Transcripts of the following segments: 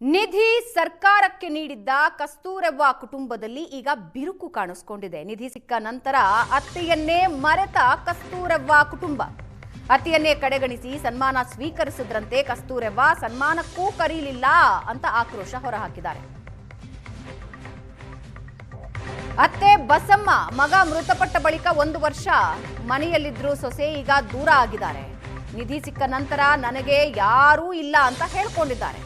ನಿಧಿ ಸರ್ಕಾರಕ್ಕೆ ನೀಡಿದ್ದ ಕಸ್ತೂರವ್ವ ಕುಟುಂಬದಲ್ಲಿ ಈಗ ಬಿರುಕು ಕಾಣಿಸಿಕೊಂಡಿದೆ. ನಿಧಿ ಸಿಕ್ಕ ನಂತರ ಅತ್ತೆಯನ್ನೇ ಮರೆತ ಕಸ್ತೂರವ್ವ ಕುಟುಂಬ ಅತ್ತೆಯನ್ನೇ ಕಡೆಗಣಿಸಿ ಸನ್ಮಾನ ಸ್ವೀಕರಿಸಿದ್ರಂತೆ. ಕಸ್ತೂರವ್ವ ಸನ್ಮಾನಕ್ಕೂ ಕರೀಲಿಲ್ಲ ಅಂತ ಆಕ್ರೋಶ ಹೊರಹಾಕಿದ್ದಾರೆ. ಅತ್ತೆ ಬಸಮ್ಮ ಮಗ ಮೃತಪಟ್ಟ ಬಳಿಕ 1 ವರ್ಷ ಮನೆಯಲ್ಲಿದ್ರು ಸೊಸೆ ಈಗ ದೂರ ಆಗಿದ್ದಾರೆ. ನಿಧಿ ಸಿಕ್ಕ ನಂತರ ನನಗೆ ಯಾರೂ ಇಲ್ಲ ಅಂತ ಹೇಳ್ಕೊಂಡಿದ್ದಾರೆ.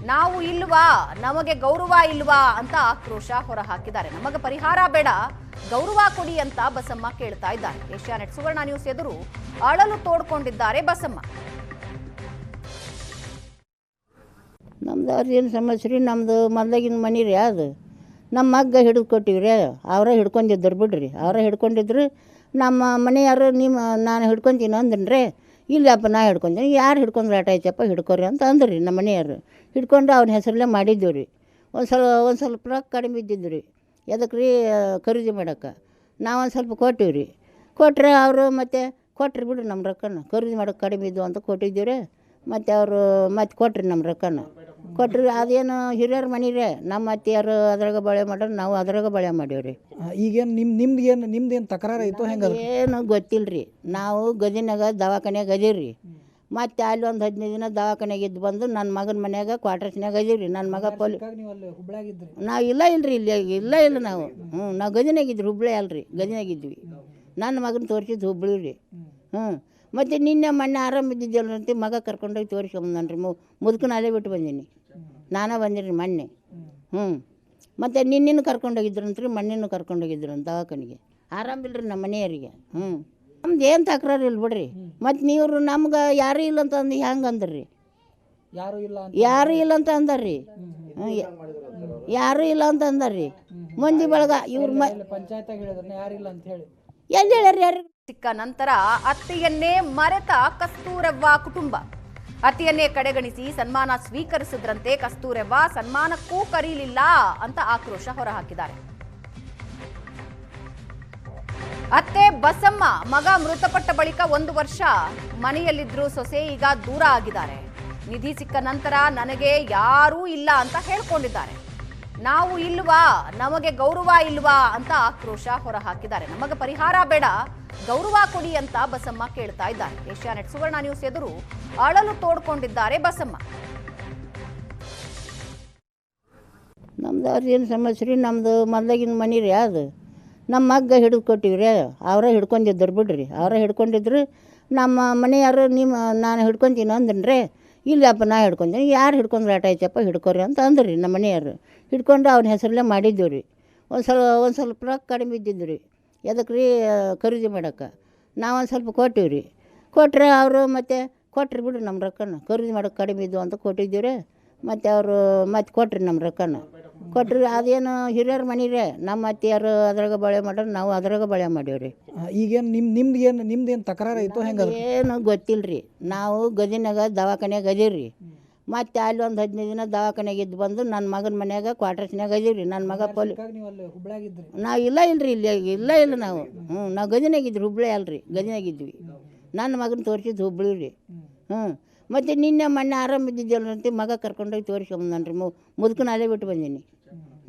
ನಾವು ಇಲ್ವಾ, ನಮಗೆ ಗೌರವ ಇಲ್ವಾ ಅಂತ ಆಕ್ರೋಶ ಹೊರಹಾಕಿದ್ದಾರೆ. ನಮಗೆ ಪರಿಹಾರ ಬೇಡ, ಗೌರವ ಕೊಡಿ ಅಂತ ಬಸಮ್ಮ ಕೇಳ್ತಾ ಇದ್ದಾರೆ. ಏಷ್ಯಾನೆಟ್ ಸುವರ್ಣ ನ್ಯೂಸ್ ಎದುರು ಅಳಲು ತೋಡ್ಕೊಂಡಿದ್ದಾರೆ ಬಸಮ್ಮ. ನಮ್ದು ಅವ್ರದ್ದೇನು ಸಮಸ್ಯೆ ರೀ, ನಮ್ಮದು ಮೊದಲಾಗಿನ ಮನೆ ರೀ, ಅದು ನಮ್ಮ ಮಗ್ಗ ಹಿಡಿದು ಕೊಟ್ಟಿವ್ರಿ. ಅವರೇ ಹಿಡ್ಕೊಂಡಿದ್ರು ಬಿಡ್ರಿ, ಅವರೇ ಹಿಡ್ಕೊಂಡಿದ್ರು. ನಮ್ಮ ಮನೆಯವರು ನಾನು ಹಿಡ್ಕೊತೀನಿ ಅಂದನ್ರಿ. ಇಲ್ಲಪ್ಪ ನಾ ಹಿಡ್ಕೊಂತೀನಿ, ಯಾರು ಹಿಡ್ಕೊಂಡ್ರೆ ಆಟ ಆಯ್ತಪ್ಪ ಹಿಡ್ಕೊರಿ ಅಂತ ಅಂದ್ರಿ. ನಮ್ಮ ಮನೆಯವರು ಹಿಡ್ಕೊಂಡು ಅವನ ಹೆಸರಲ್ಲೇ ಮಾಡಿದ್ದೀವಿ ರೀ. ಒಂದು ಸ್ವಲ್ಪ ರೊಕ್ಕ ಕಡಿಮೆ ಇದ್ದಿದ್ದು ರೀ. ಎದಕ್ಕೆ ರೀ, ಖರೀದಿ ಮಾಡೋಕ್ಕೆ ನಾವು ಒಂದು ಸ್ವಲ್ಪ ಕೊಟ್ಟಿವಿ ರೀ. ಕೊಟ್ಟರೆ ಅವರು ಮತ್ತೆ ಕೊಟ್ರಿ ಬಿಡ್ರಿ ನಮ್ಮ ರೊಕ್ಕನ, ಖರೀದಿ ಮಾಡೋಕೆ ಕಡಿಮೆ ಇದ್ದು ಅಂತ ಕೊಟ್ಟಿದ್ದೀವಿ ರೀ. ಮತ್ತು ಅವರು ಮತ್ತೆ ಕೊಟ್ರಿ ನಮ್ಮ ರೊಕ್ಕನ ಕೊಟ್ರಿ. ಅದೇನು ಹಿರಿಯರ ಮನೆ ರೀ, ನಮ್ಮ ಅತ್ತೆಯರು ಅದ್ರಾಗ ಬಳೆ ಮಾಡ್ರೆ ನಾವು ಅದ್ರಾಗ ಬಳೆ ಮಾಡೀವಿ ರೀ. ಈಗೇನು ನಿಮ್ದೇನು ತಕರಾರು ಆಯಿತು ಹೆಂಗೆ? ಏನು ಗೊತ್ತಿಲ್ಲ ರೀ. ನಾವು ಗದಿನಾಗ ದವಾಖಾನ್ಯಾಗ ಅದೀವಿ. ಮತ್ತು ಅಲ್ಲಿ ಒಂದು 15 ದಿನ ದವಾಖಾನ್ಯಾಗ ಇದ್ದು ಬಂದು ನನ್ನ ಮಗನ ಮನ್ಯಾಗ ಕ್ವಾರ್ಟರ್ಸ್ನಾಗ ಅದೀವಿ ರೀ. ನನ್ನ ಮಗ ನಾವು ಇಲ್ಲರಿ ಇಲ್ಲ ನಾವು ನಾವು ಗದಿನಾಗಿದ್ರಿ, ಹುಬ್ಳಿ ಅಲ್ರಿ, ಗದಿನಾಗಿದ್ವಿ. ನನ್ನ ಮಗನ ತೋರಿಸಿದ್ದು ಹುಬ್ಳಿ ರೀ. ಮತ್ತು ನಿನ್ನೆ ಮೊನ್ನೆ ಆರಾಮ ಇದ್ದಿದ್ದಲ್ರಂತೆ ಮಗ ಕರ್ಕೊಂಡೋಗಿ ತೋರಿಸ್ಕೊಂಬಂದನ್ರಿ. ಮುದುಕನ ಅಲ್ಲೇ ಬಿಟ್ಟು ಬಂದೀನಿ, ನಾನೇ ಬಂದಿರಿ ಮೊನ್ನೆ. ಮತ್ತು ನಿನ್ನೆನೂ ಕರ್ಕೊಂಡೋಗಿದ್ರಂತ್ರಿ, ಮೊನ್ನೆನೂ ಕರ್ಕೊಂಡೋಗಿದ್ರಂತ ದವಾಖಾನಿಗೆ. ಆರಾಮಿಲ್ರಿ ನಮ್ಮ ಮನೆಯವರಿಗೆ. ನಮ್ದು ಏನು ತಕರಾರು ಇಲ್ಲ ಬಿಡ್ರಿ. ಮತ್ತು ನೀವು ನಮ್ಗೆ ಯಾರೂ ಇಲ್ಲ ಅಂತ ಅಂದು ಹೆಂಗೆ ಅಂದ್ರಿ? ಯಾರೂ ಇಲ್ಲ ಅಂತ ಅಂದಾರ್ರಿ. ಯಾರೂ ಇಲ್ಲ ಅಂತ ಅಂದಾರ್ರಿ. ಮಂದಿ ಬಳಗ ಇವ್ರ ಎಲ್ಲಿ ಹೇಳ್ಯಾರ? ಯಾರು ಸಿಕ್ಕ ನಂತರ ಅತ್ತೆಯನ್ನೇ ಮರೆತ ಕಸ್ತೂರವ್ವ ಕುಟುಂಬ ಅತ್ತೆಯನ್ನೇ ಕಡೆಗಣಿಸಿ ಸನ್ಮಾನ ಸ್ವೀಕರಿಸಿದ್ರಂತೆ. ಕಸ್ತೂರವ್ವ ಸನ್ಮಾನಕ್ಕೂ ಕರೀಲಿಲ್ಲ ಅಂತ ಆಕ್ರೋಶ ಹೊರಹಾಕಿದ್ದಾರೆ. ಅತ್ತೆ ಬಸಮ್ಮ ಮಗ ಮೃತಪಟ್ಟ ಬಳಿಕ 1 ವರ್ಷ ಮನೆಯಲ್ಲಿದ್ರು ಸೊಸೆ ಈಗ ದೂರ ಆಗಿದ್ದಾರೆ. ನಿಧಿ ಸಿಕ್ಕ ನಂತರ ನನಗೆ ಯಾರೂ ಇಲ್ಲ ಅಂತ ಹೇಳ್ಕೊಂಡಿದ್ದಾರೆ. ನಾವು ಇಲ್ವಾ, ನಮಗೆ ಗೌರವ ಇಲ್ವಾ ಅಂತ ಆಕ್ರೋಶ ಹೊರಹಾಕಿದ್ದಾರೆ. ನಮಗೆ ಪರಿಹಾರ ಬೇಡ, ಗೌರವ ಕೊಡಿ ಅಂತ ಬಸಮ್ಮ ಕೇಳ್ತಾ ಇದ್ದಾರೆ. ಏಷ್ಯಾನೆಟ್ ಸುವರ್ಣ ನ್ಯೂಸ್ ಎದುರು ಅಳಲು ತೋಡ್ಕೊಂಡಿದ್ದಾರೆ ಬಸಮ್ಮ. ನಮ್ದು ಅವ್ರದ್ದೇನು ಸಮಸ್ಯೆ ರೀ, ನಮ್ಮದು ಮೊದಲಾಗಿನ ಮನೆ ರೀ, ಅದು ನಮ್ಮ ಮಗ್ಗ ಹಿಡಿದು ಕೊಟ್ಟಿವ್ರಿ. ಅವರೇ ಹಿಡ್ಕೊಂಡಿದ್ರು ಬಿಡ್ರಿ, ಅವರೇ ಹಿಡ್ಕೊಂಡಿದ್ರು. ನಮ್ಮ ಮನೆಯವರು ನಾನು ಹಿಡ್ಕೊತೀನಿ ಅಂದನ್ರಿ. ಇಲ್ಲಪ್ಪ ನಾ ಹಿಡ್ಕೊಂತೀನಿ, ಯಾರು ಹಿಡ್ಕೊಂಡ್ರೆ ಆಟ ಆಯ್ತಪ್ಪ ಹಿಡ್ಕೊರಿ ಅಂತ ಅಂದ್ರಿ. ನಮ್ಮ ಮನೆಯವರು ಹಿಡ್ಕೊಂಡು ಅವನ ಹೆಸರಲ್ಲೇ ಮಾಡಿದ್ದೀವಿ ರೀ. ಒಂದು ಸ್ವಲ್ಪ ರೊಕ್ಕ ಕಡಿಮೆ ಇದ್ದಿದ್ದು ರೀ. ಎದಕ್ಕೆ ರೀ, ಖರೀದಿ ಮಾಡೋಕ್ಕೆ ನಾವು ಒಂದು ಸ್ವಲ್ಪ ಕೊಟ್ಟಿವಿ ರೀ. ಕೊಟ್ಟರೆ ಅವರು ಮತ್ತೆ ಕೊಟ್ರಿ ಬಿಡ್ರಿ ನಮ್ಮ ರೊಕ್ಕನ, ಖರೀದಿ ಮಾಡೋಕೆ ಕಡಿಮೆ ಇದ್ದು ಅಂತ ಕೊಟ್ಟಿದ್ದೀವಿ ರೀ. ಮತ್ತು ಅವರು ಮತ್ತೆ ಕೊಟ್ರಿ ನಮ್ಮ ರೊಕ್ಕನ ಕೊಟ್ರಿ. ಅದೇನು ಹಿರಿಯರ ಮನೆ ರೀ, ನಮ್ಮ ಅತ್ತೆಯರು ಅದ್ರಾಗ ಬಳೆ ಮಾಡ್ರೆ ನಾವು ಅದ್ರಾಗ ಬಳೆ ಮಾಡೀವಿ ರೀ. ಈಗೇನು ನಿಮ್ದೇನು ತಕರಾರು ಆಯಿತು ಹೆಂಗೆ? ಏನು ಗೊತ್ತಿಲ್ಲ ರೀ. ನಾವು ಗದಿನಾಗ ದವಾಖಾನ್ಯಾಗ ಅದೀವಿ. ಮತ್ತು ಅಲ್ಲಿ ಒಂದು 15 ದಿನ ದವಾಖಾನ್ಯಾಗ ಇದ್ದು ಬಂದು ನನ್ನ ಮಗನ ಮನ್ಯಾಗ ಕ್ವಾರ್ಟರ್ಸ್ನಾಗ ಅದೀವಿ. ನನ್ನ ಮಗ ನಾವು ಇಲ್ಲ ನಾವು ನಾವು ಗದಿನಾಗಿದ್ರಿ, ಹುಬ್ಳಿ ಅಲ್ರಿ, ಗದಿನಾಗಿದ್ವಿ. ನನ್ನ ಮಗನ ತೋರಿಸಿದ್ದು ಹುಬ್ಳಿ ರೀ. ಮತ್ತು ನಿನ್ನೆ ಮೊನ್ನೆ ಆರಾಮ ಇದ್ದಿದ್ದಲ್ರಂತೆ ಮಗ ಕರ್ಕೊಂಡೋಗಿ ತೋರಿಸ್ಕೊಂಬಂದನ್ರಿ. ಮುದುಕನ ಅಲ್ಲೇ ಬಿಟ್ಟು ಬಂದೀನಿ,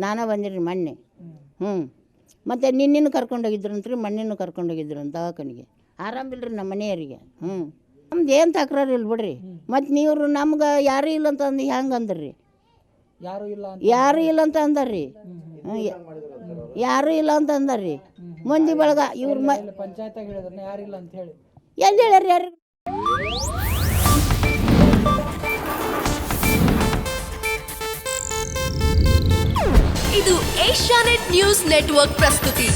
ನಾನೇ ಬಂದಿರಿ ಮೊನ್ನೆ. ಮತ್ತು ನಿನ್ನೆನೂ ಕರ್ಕೊಂಡೋಗಿದ್ರಂತ್ರಿ, ಮೊನ್ನೆನೂ ಕರ್ಕೊಂಡೋಗಿದ್ರಂತ ದವಾಖಾನಿಗೆ. ಆರಾಮಿಲ್ರಿ ನಮ್ಮ ಮನೆಯವರಿಗೆ. ನಮ್ದು ಏನು ತಕರಾರು ಇಲ್ಲ ಬಿಡ್ರಿ. ಮತ್ತು ನೀವು ನಮ್ಗೆ ಯಾರೂ ಇಲ್ಲ ಅಂತ ಅಂದು ಹೆಂಗೆ ಅಂದ್ರಿ? ಯಾರೂ ಇಲ್ಲ ಅಂತ ಅಂದಾರ್ರಿ. ಯಾರೂ ಇಲ್ಲ ಅಂತ ಅಂದಾರ್ರಿ. ಮಂದಿ ಬಳಗ ಇವ್ರ ಎಲ್ಲಿ ಹೇಳ್ಯಾರ? ಯಾರು? ಇದು ಏಷ್ಯಾನೆಟ್ ನ್ಯೂಸ್ ನೆಟ್ವರ್ಕ್ ಪ್ರಸ್ತುತಿ.